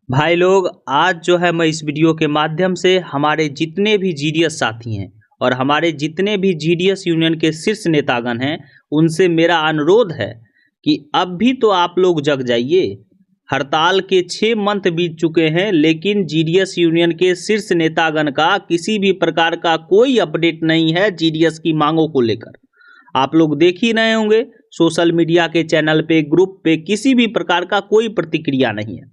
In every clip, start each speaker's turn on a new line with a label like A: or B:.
A: भाई लोग, आज जो है मैं इस वीडियो के माध्यम से हमारे जितने भी जीडीएस साथी हैं और हमारे जितने भी जीडीएस यूनियन के शीर्ष नेतागण हैं उनसे मेरा अनुरोध है कि अब भी तो आप लोग जग जाइए। हड़ताल के 6 मंथ बीत चुके हैं, लेकिन जीडीएस यूनियन के शीर्ष नेतागण का किसी भी प्रकार का कोई अपडेट नहीं है जीडीएस की मांगों को लेकर। आप लोग देख ही रहे होंगे, सोशल मीडिया के चैनल पे, ग्रुप पे किसी भी प्रकार का कोई प्रतिक्रिया नहीं है।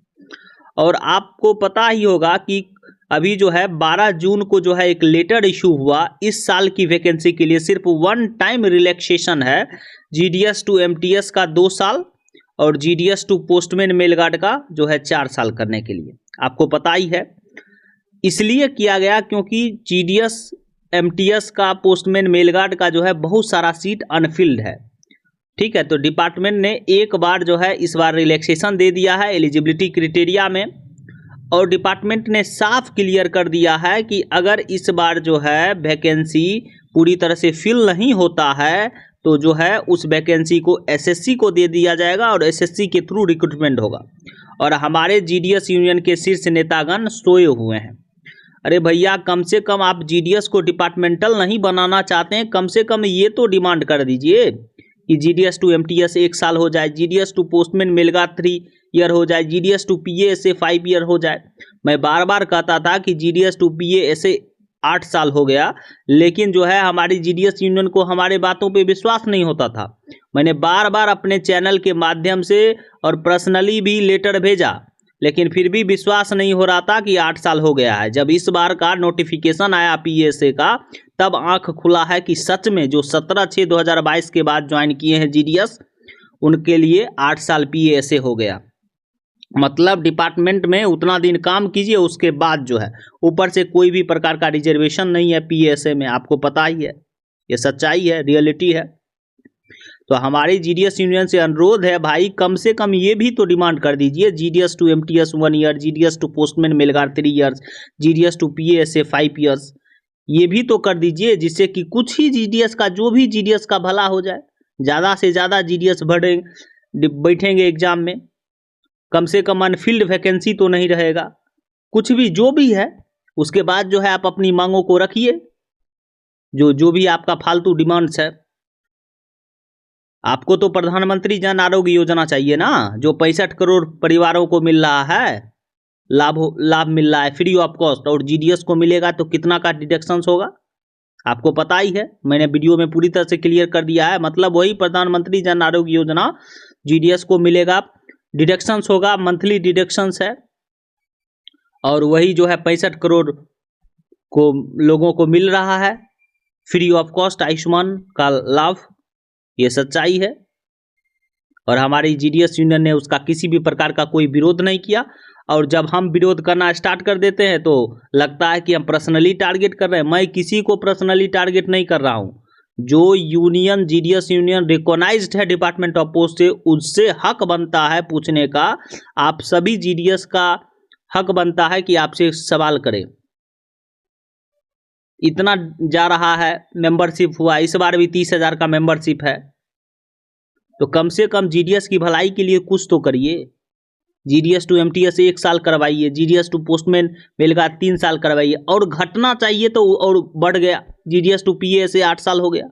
A: और आपको पता ही होगा कि अभी जो है 12 जून को जो है एक लेटर इशू हुआ। इस साल की वैकेंसी के लिए सिर्फ 1 टाइम रिलैक्सेशन है, जीडीएस टू एमटीएस का 2 साल और जीडीएस टू पोस्टमैन मेलगार्ड का जो है 4 साल करने के लिए। आपको पता ही है, इसलिए किया गया क्योंकि जीडीएस एमटीएस का, पोस्टमैन मेलगार्ड का जो है बहुत सारा सीट अनफिल्ड है। ठीक है, तो डिपार्टमेंट ने एक बार जो है इस बार रिलैक्सेशन दे दिया है एलिजिबिलिटी क्राइटेरिया में, और डिपार्टमेंट ने साफ क्लियर कर दिया है कि अगर इस बार जो है वैकेंसी पूरी तरह से फिल नहीं होता है तो जो है उस वैकेंसी को एसएससी को दे दिया जाएगा और एसएससी के थ्रू रिक्रूटमेंट होगा। और हमारे जीडीएस यूनियन के शीर्ष नेतागण सोए हुए हैं। अरे भैया, कम से कम आप जीडीएस को डिपार्टमेंटल नहीं बनाना चाहते हैं, कम से कम ये तो डिमांड कर दीजिए कि जीडीएस टू एमटीएस 1 साल हो जाए, GDS to postman mail guard 3 year हो जाए, जीडीएस टू पीएएसए 5 ईयर हो जाए। मैं बार बार कहता था कि जीडीएस टू पीएएसए 8 साल हो गया, लेकिन जो है हमारी जीडीएस यूनियन को हमारे बातों पे विश्वास नहीं होता था। मैंने बार बार अपने चैनल के माध्यम से और पर्सनली भी लेटर भेजा, लेकिन फिर भी विश्वास नहीं हो रहा था कि 8 साल हो गया है। जब इस बार का नोटिफिकेशन आया पीएसए का, तब आंख खुला है कि सच में जो 17/6/2022 के बाद ज्वाइन किए हैं जीडीएस, उनके लिए 8 साल पीएसए हो गया। मतलब डिपार्टमेंट में उतना दिन काम कीजिए, उसके बाद जो है ऊपर से कोई भी प्रकार का रिजर्वेशन नहीं है पीएसए में। आपको पता ही है, ये सच्चाई है, रियलिटी है। तो हमारी जीडीएस यूनियन से अनुरोध है भाई, कम से कम ये भी तो डिमांड कर दीजिए, GDS to MTS 1 year, GDS to postman mail guard 3 years, GDS to PSA 5 years, ये भी तो कर दीजिए, जिससे कि कुछ ही जीडीएस का, जो भी जीडीएस का भला हो जाए। ज़्यादा से ज़्यादा जीडीएस बैठेंगे एग्जाम में, कम से कम अनफिल्ड वैकेंसी तो नहीं रहेगा। कुछ भी जो भी है, उसके बाद जो है आप अपनी मांगों को रखिए, जो भी आपका फालतू डिमांड्स है। आपको तो प्रधानमंत्री जन आरोग्य योजना चाहिए ना, जो 65 करोड़ परिवारों को मिल रहा है, लाभ मिल रहा है फ्री ऑफ कॉस्ट, और जीडीएस को मिलेगा तो कितना का डिडक्शंस होगा आपको पता ही है। मैंने वीडियो में पूरी तरह से क्लियर कर दिया है। मतलब वही प्रधानमंत्री जन आरोग्य योजना, जीडीएस को मिलेगा, डिडक्शंस होगा, मंथली डिडक्शंस है, और वही जो है 65 करोड़ को लोगों को मिल रहा है फ्री ऑफ कॉस्ट आयुष्मान का लाभ। ये सच्चाई है, और हमारी जीडीएस यूनियन ने उसका किसी भी प्रकार का कोई विरोध नहीं किया। और जब हम विरोध करना स्टार्ट कर देते हैं तो लगता है कि हम पर्सनली टारगेट कर रहे हैं। मैं किसी को पर्सनली टारगेट नहीं कर रहा हूं। जो यूनियन, जीडीएस यूनियन रिकॉग्नाइज्ड है डिपार्टमेंट ऑफ पोस्ट से, उससे हक बनता है पूछने का। आप सभी जीडीएस का हक बनता है कि आपसे सवाल करें। इतना जा रहा है, मेंबरशिप हुआ, इस बार भी 30,000 का मेंबरशिप है, तो कम से कम जीडीएस की भलाई के लिए कुछ तो करिए। जीडीएस टू एमटीएस 1 साल करवाइए, जीडीएस टू पोस्टमैन मेलगार्ड 3 साल करवाइए, और घटना चाहिए तो और बढ़ गया, जीडीएस टू पीएसए 8 साल हो गया।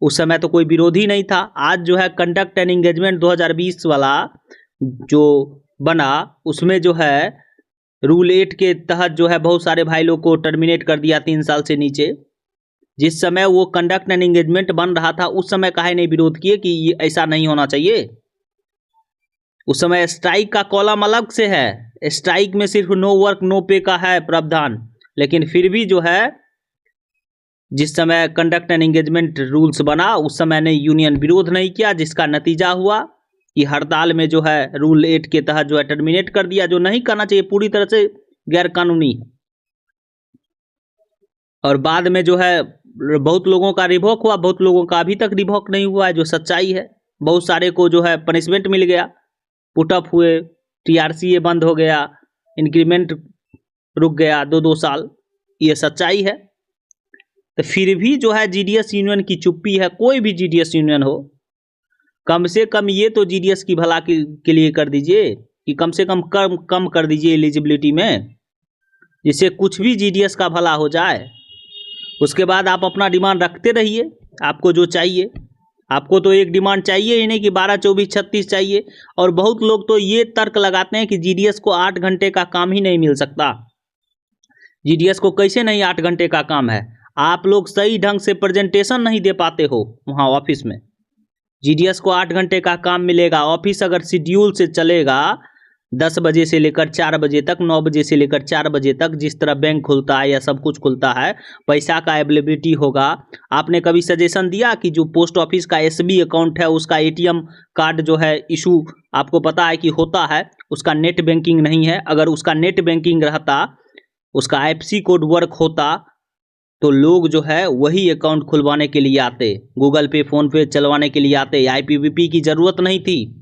A: उस समय तो कोई विरोधी नहीं था। आज जो है कंडक्ट एंड एंगेजमेंट 2020 वाला जो बना, उसमें जो है रूल 8 के तहत जो है बहुत सारे भाई लोग को टर्मिनेट कर दिया 3 साल से नीचे। जिस समय वो कंडक्ट एंड एंगेजमेंट बन रहा था, उस समय काहे नहीं विरोध किए कि ये ऐसा नहीं होना चाहिए। उस समय स्ट्राइक का कॉलम अलग से है, स्ट्राइक में सिर्फ नो वर्क नो पे का है प्रावधान, लेकिन फिर भी जो है जिस समय कंडक्ट एंड एंगेजमेंट रूल्स बना, उस समय ने यूनियन विरोध नहीं किया, जिसका नतीजा हुआ कि हड़ताल में जो है रूल 8 के तहत जो है टर्मिनेट कर दिया, जो नहीं करना चाहिए, पूरी तरह से गैर कानूनी। और बाद में जो है बहुत लोगों का रिवॉक हुआ, बहुत लोगों का अभी तक रिवॉक नहीं हुआ है, जो सच्चाई है। बहुत सारे को जो है पनिशमेंट मिल गया, पुटअप हुए, टीआरसी बंद हो गया, इंक्रीमेंट रुक गया 2-2 साल, ये सच्चाई है। तो फिर भी जो है जीडीएस यूनियन की चुप्पी है। कोई भी जीडीएस यूनियन हो, कम से कम ये तो जीडीएस की भला के लिए कर दीजिए। कि कम से कम कम कर दीजिए एलिजिबिलिटी में, जिससे कुछ भी जीडीएस का भला हो जाए। उसके बाद आप अपना डिमांड रखते रहिए, आपको जो चाहिए। आपको तो एक डिमांड चाहिए ही नहीं कि 12, 24, 36 चाहिए। और बहुत लोग तो ये तर्क लगाते हैं कि जीडीएस को 8 घंटे का काम ही नहीं मिल सकता। जीडीएस को कैसे नहीं 8 घंटे का काम है? आप लोग सही ढंग से प्रेजेंटेशन नहीं दे पाते हो वहाँ ऑफिस में। जीडीएस को 8 घंटे का काम मिलेगा। ऑफिस अगर शेड्यूल से चलेगा 10 बजे से लेकर 4 बजे तक, 9 बजे से लेकर 4 बजे तक, जिस तरह बैंक खुलता है या सब कुछ खुलता है, पैसा का अवेलेबिलिटी होगा। आपने कभी सजेशन दिया कि जो पोस्ट ऑफिस का एसबी अकाउंट है उसका एटीएम कार्ड जो है इशू आपको पता है कि होता है, उसका नेट बैंकिंग नहीं है। अगर उसका नेट बैंकिंग रहता, उसका आईएफएससी कोड वर्क होता, तो लोग जो है वही अकाउंट खुलवाने के लिए आते, गूगल पे, फोन पे चलवाने के लिए आते, आईपीवीपी की ज़रूरत नहीं थी।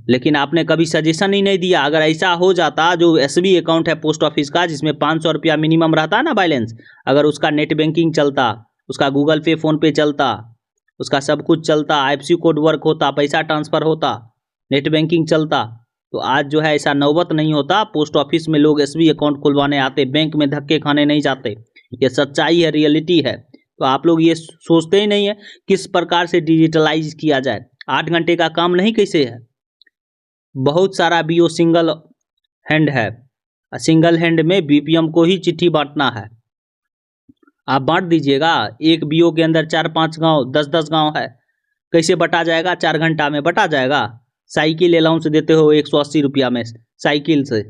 A: लेकिन आपने कभी सजेशन ही नहीं दिया। अगर ऐसा हो जाता, जो एसबी अकाउंट है पोस्ट ऑफिस का, जिसमें 500 रुपया मिनिमम रहता है ना बैलेंस, अगर उसका नेट बैंकिंग चलता, उसका गूगल पे, फ़ोन पे चलता, उसका सब कुछ चलता, आईएफएससी कोड वर्क होता, पैसा ट्रांसफ़र होता, नेट बैंकिंग चलता, तो आज जो है ऐसा नौबत नहीं होता। पोस्ट ऑफिस में लोग एसबी अकाउंट खुलवाने आते, बैंक में धक्के खाने नहीं जाते। ये सच्चाई है, रियलिटी है। तो आप लोग ये सोचते ही नहीं है किस प्रकार से डिजिटलाइज किया जाए। 8 घंटे का काम नहीं कैसे है? बहुत सारा बीओ सिंगल हैंड है। सिंगल हैंड में बीपीएम को ही चिट्ठी बांटना है। आप बांट दीजिएगा। एक बीओ के अंदर 4-5 गांव, 10-10 गांव है, कैसे बटा जाएगा? 4 घंटा में बटा जाएगा। साइकिल अलाउंस देते हो 180 रुपया में साइकिल से,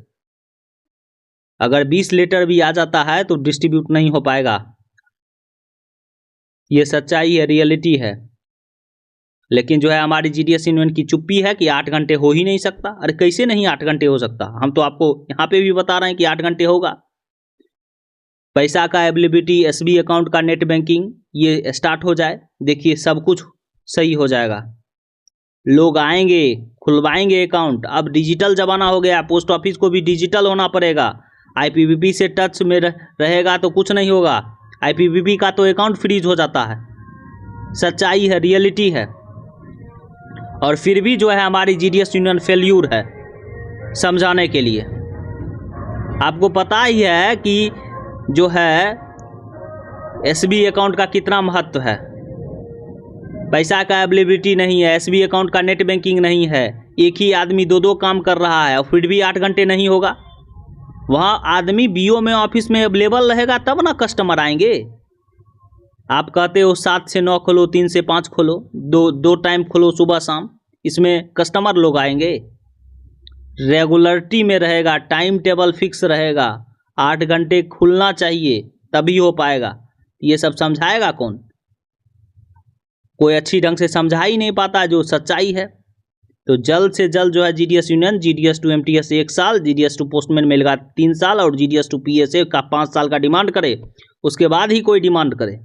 A: अगर 20 लीटर भी आ जाता है तो डिस्ट्रीब्यूट नहीं हो पाएगा। ये सच्चाई है, रियलिटी है। लेकिन जो है हमारी जीडीएस यूनियन की चुप्पी है कि 8 घंटे हो ही नहीं सकता। अरे कैसे नहीं 8 घंटे हो सकता? हम तो आपको यहाँ पे भी बता रहे हैं कि 8 घंटे होगा। पैसा का अवेलेबिलिटी, एसबी अकाउंट का नेट बैंकिंग, ये स्टार्ट हो जाए, देखिए सब कुछ सही हो जाएगा। लोग आएंगे, खुलवाएंगे अकाउंट। अब डिजिटल ज़माना हो गया, पोस्ट ऑफिस को भी डिजिटल होना पड़ेगा। आईपीवीपी से टच में रहेगा तो कुछ नहीं होगा। आईपीवीपी का तो अकाउंट फ्रीज हो जाता है। सच्चाई है, रियलिटी है। और फिर भी जो है हमारी जीडीएस यूनियन फेल्यूर है समझाने के लिए। आपको पता ही है कि जो है एसबी अकाउंट का कितना महत्व है। पैसा का अवेलेबिलिटी नहीं है, एसबी अकाउंट का नेट बैंकिंग नहीं है, एक ही आदमी 2-2 काम कर रहा है और फिर भी 8 घंटे नहीं होगा। वहाँ आदमी बीओ में ऑफिस में अवेलेबल रहेगा तब ना कस्टमर आएंगे। आप कहते हो 7 से 9 खोलो, 3 से 5 खोलो, दो टाइम खोलो, सुबह शाम, इसमें कस्टमर लोग आएंगे। रेगुलरिटी में रहेगा, टाइम टेबल फिक्स रहेगा, 8 घंटे खुलना चाहिए तभी हो पाएगा। ये सब समझाएगा कौन? कोई अच्छी ढंग से समझा ही नहीं पाता, जो सच्चाई है। तो जल्द से जल्द जो है GDS union, GDS to MTS 1 साल, जीडीएस टू पोस्टमैन मिलेगा 3 साल और जीडीएस टू पीएसए का 5 साल का डिमांड करे, उसके बाद ही कोई डिमांड करे।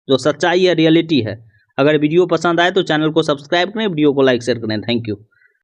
A: जो सच्चाई है, रियलिटी है। अगर वीडियो पसंद आए तो चैनल को सब्सक्राइब करें, वीडियो को लाइक शेयर करें। Thank you.